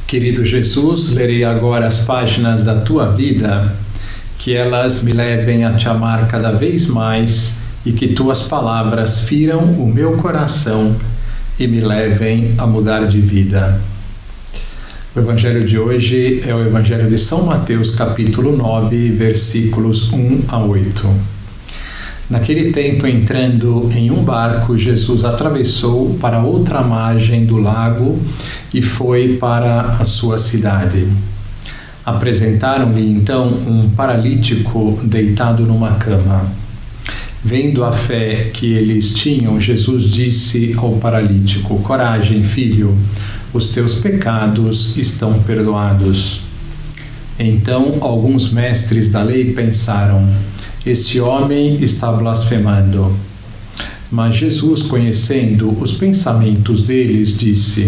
Querido Jesus, lerei agora as páginas da Tua vida, que elas me levem a Te amar cada vez mais e que Tuas palavras firam o meu coração e me levem a mudar de vida. O Evangelho de hoje é o Evangelho de São Mateus, capítulo 9, versículos 1 a 8. Naquele tempo, entrando em um barco, Jesus atravessou para outra margem do lago e foi para a sua cidade. Apresentaram-lhe então um paralítico deitado numa cama. Vendo a fé que eles tinham, Jesus disse ao paralítico: "Coragem, filho, os teus pecados estão perdoados." Então alguns mestres da lei pensaram: "Este homem está blasfemando." Mas Jesus, conhecendo os pensamentos deles, disse: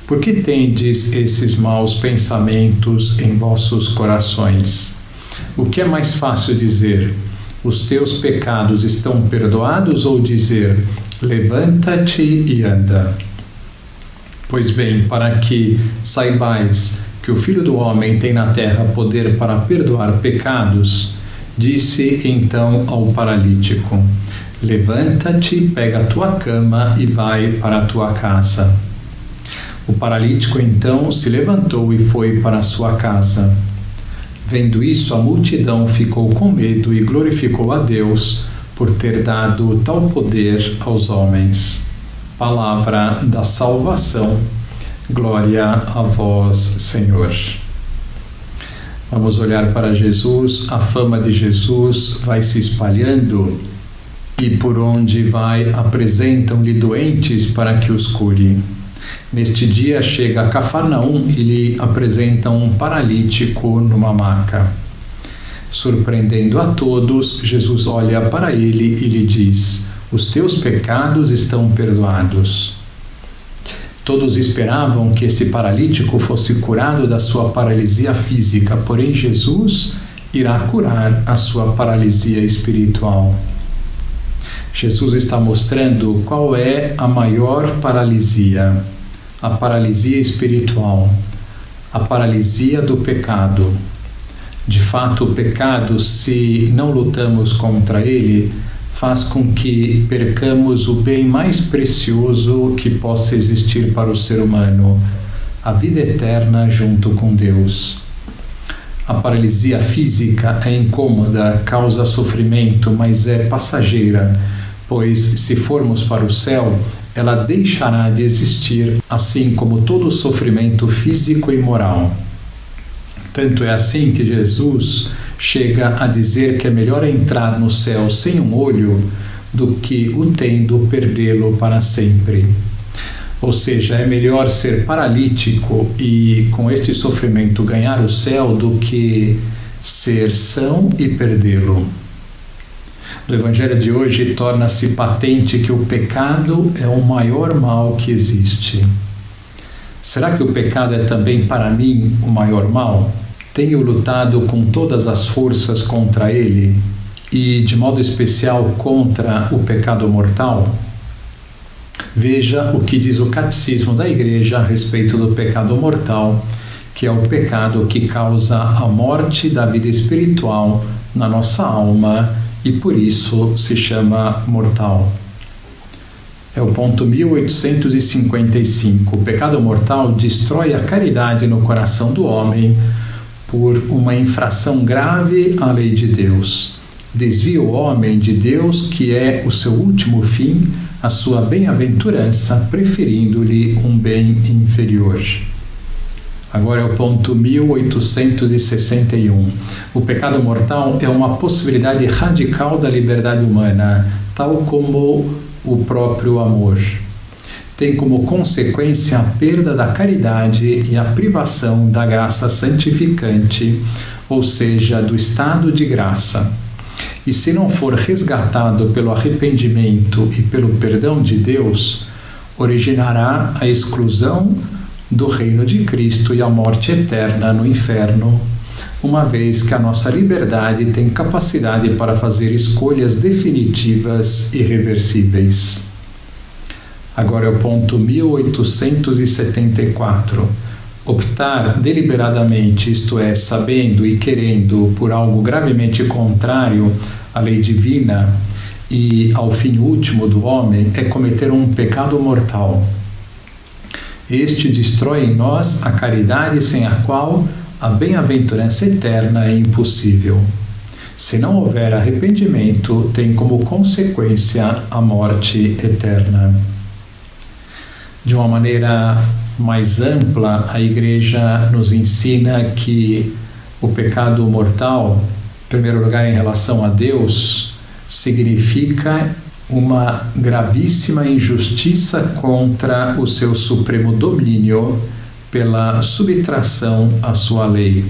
"Por que tendes esses maus pensamentos em vossos corações? O que é mais fácil dizer: os teus pecados estão perdoados, ou dizer: levanta-te e anda? Pois bem, para que saibais que o Filho do Homem tem na terra poder para perdoar pecados, disse então ao paralítico: levanta-te, pega a tua cama e vai para a tua casa. O paralítico então se levantou e foi para a sua casa. Vendo isso, a multidão ficou com medo e glorificou a Deus por ter dado tal poder aos homens. Palavra da salvação. Glória a vós, Senhor. Vamos olhar para Jesus. A fama de Jesus vai se espalhando e por onde vai apresentam-lhe doentes para que os cure. Neste dia chega a Cafarnaum e lhe apresentam um paralítico numa maca. Surpreendendo a todos, Jesus olha para ele e lhe diz: "Os teus pecados estão perdoados." Todos esperavam que esse paralítico fosse curado da sua paralisia física, porém Jesus irá curar a sua paralisia espiritual. Jesus está mostrando qual é a maior paralisia: a paralisia espiritual, a paralisia do pecado. De fato, o pecado, se não lutamos contra ele, faz com que percamos o bem mais precioso que possa existir para o ser humano, a vida eterna junto com Deus. A paralisia física é incômoda, causa sofrimento, mas é passageira, pois se formos para o céu, ela deixará de existir, assim como todo sofrimento físico e moral. Tanto é assim que Jesus chega a dizer que é melhor entrar no céu sem um olho do que, o tendo, perdê-lo para sempre. Ou seja, é melhor ser paralítico e com este sofrimento ganhar o céu do que ser são e perdê-lo. No Evangelho de hoje torna-se patente que o pecado é o maior mal que existe. Será que o pecado é também para mim o maior mal? Tenho lutado com todas as forças contra ele e, de modo especial, contra o pecado mortal? Veja o que diz o Catecismo da Igreja a respeito do pecado mortal, que é o pecado que causa a morte da vida espiritual na nossa alma e por isso se chama mortal. É o ponto 1855. O pecado mortal destrói a caridade no coração do homem por uma infração grave à lei de Deus. Desvia o homem de Deus, que é o seu último fim, a sua bem-aventurança, preferindo-lhe um bem inferior. Agora é o ponto 1861. O pecado mortal é uma possibilidade radical da liberdade humana, tal como o próprio amor. Tem como consequência a perda da caridade e a privação da graça santificante, ou seja, do estado de graça. E se não for resgatado pelo arrependimento e pelo perdão de Deus, originará a exclusão do reino de Cristo e a morte eterna no inferno, uma vez que a nossa liberdade tem capacidade para fazer escolhas definitivas e irreversíveis. Agora é o ponto 1874. Optar deliberadamente, isto é, sabendo e querendo, por algo gravemente contrário à lei divina e ao fim último do homem, é cometer um pecado mortal. Este destrói em nós a caridade sem a qual a bem-aventurança eterna é impossível. Se não houver arrependimento, tem como consequência a morte eterna. De uma maneira mais ampla, a Igreja nos ensina que o pecado mortal, em primeiro lugar em relação a Deus, significa uma gravíssima injustiça contra o seu supremo domínio pela subtração à sua lei.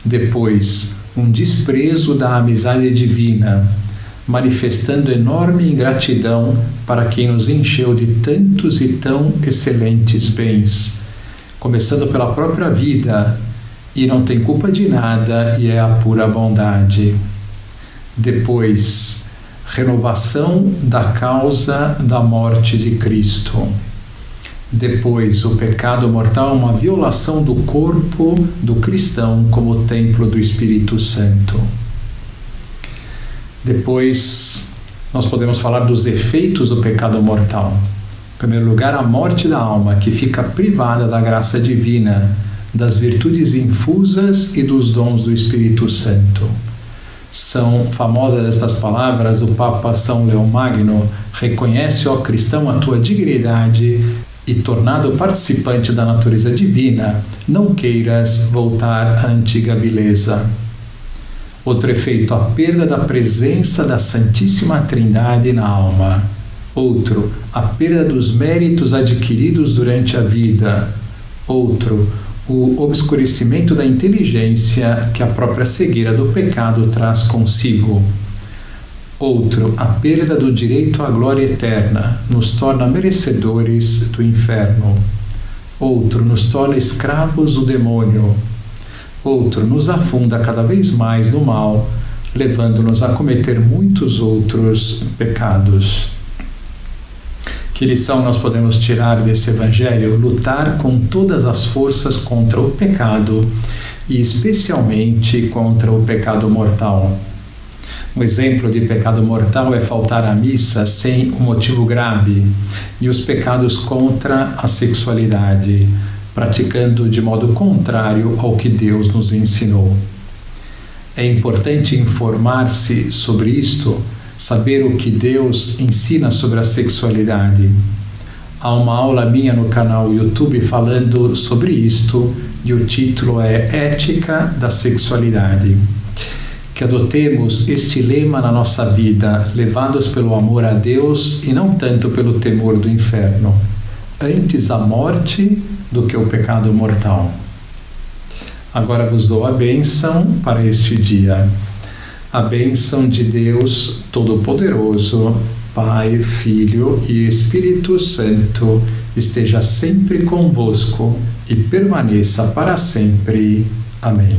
Depois, um desprezo da amizade divina, manifestando enorme ingratidão para quem nos encheu de tantos e tão excelentes bens, começando pela própria vida, e não tem culpa de nada e é a pura bondade. Depois, renovação da causa da morte de Cristo. Depois, o pecado mortal, uma violação do corpo do cristão como templo do Espírito Santo. Depois, nós podemos falar dos efeitos do pecado mortal. Em primeiro lugar, a morte da alma, que fica privada da graça divina, das virtudes infusas e dos dons do Espírito Santo. São famosas estas palavras do Papa São Leão Magno: reconhece, ó cristão, a tua dignidade e, tornado participante da natureza divina, não queiras voltar à antiga vileza. Outro efeito, a perda da presença da Santíssima Trindade na alma. Outro, a perda dos méritos adquiridos durante a vida. Outro, o obscurecimento da inteligência que a própria cegueira do pecado traz consigo. Outro, a perda do direito à glória eterna, nos torna merecedores do inferno. Outro, nos torna escravos do demônio. Outro, nos afunda cada vez mais no mal, levando-nos a cometer muitos outros pecados. Que lição nós podemos tirar desse Evangelho? Lutar com todas as forças contra o pecado e especialmente contra o pecado mortal. Um exemplo de pecado mortal é faltar à missa sem um motivo grave e os pecados contra a sexualidade, praticando de modo contrário ao que Deus nos ensinou. É importante informar-se sobre isto, saber o que Deus ensina sobre a sexualidade. Há uma aula minha no canal YouTube falando sobre isto e o título é Ética da Sexualidade. Que adotemos este lema na nossa vida, levados pelo amor a Deus e não tanto pelo temor do inferno. Antes a morte do que o pecado mortal. Agora vos dou a bênção para este dia. A bênção de Deus Todo-Poderoso, Pai, Filho e Espírito Santo, esteja sempre convosco e permaneça para sempre. Amém.